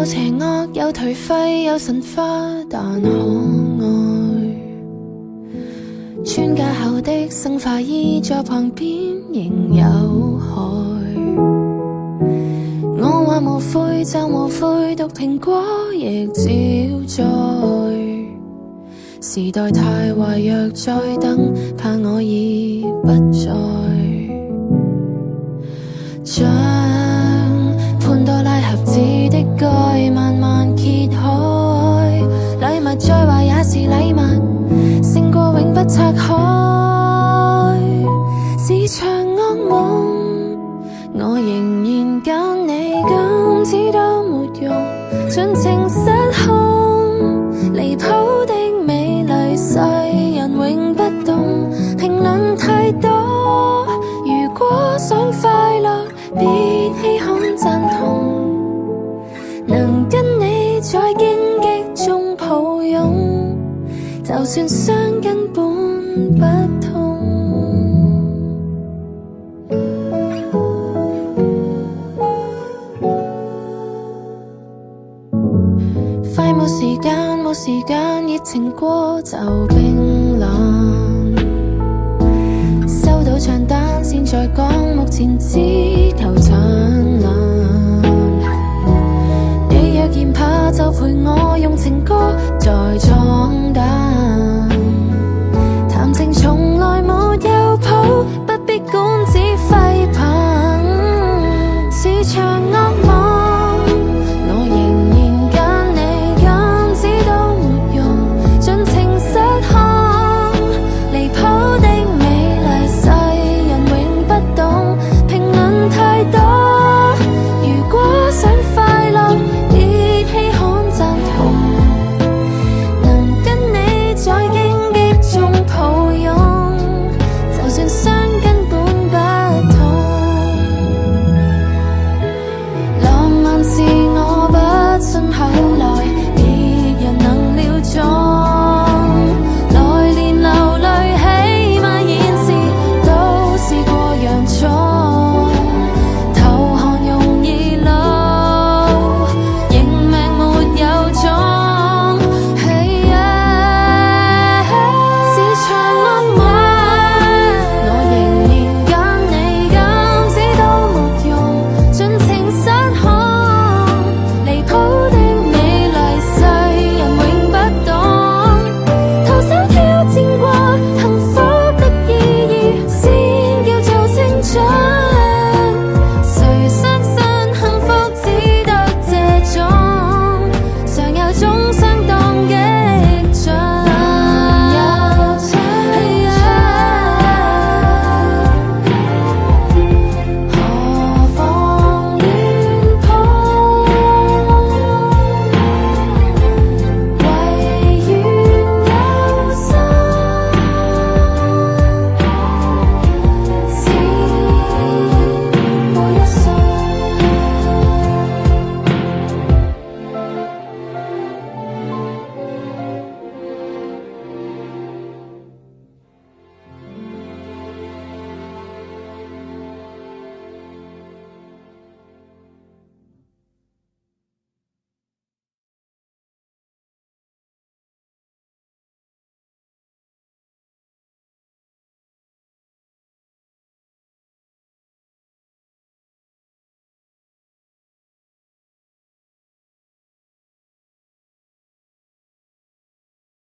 有邪惡，有頹廢，有神化，但可愛。穿架後的生化衣在旁邊仍有害。我話無悔就無悔，毒蘋果亦照在。時代太壞，若再等，怕我已不在。將潘多拉盒子的蓋慢慢揭開，禮物再壞也是禮物，勝過永不拆開。是場噩夢，我仍然揀你，今次都沒用，盡情失控，離譜的美麗世人永不懂，評論太多，如果想快樂別稀罕贊同，能跟你在荊棘中抱擁，就算傷根本不痛。快冇時間，冇時間，熱情過就冰冷。收到帳單先再講，目前只求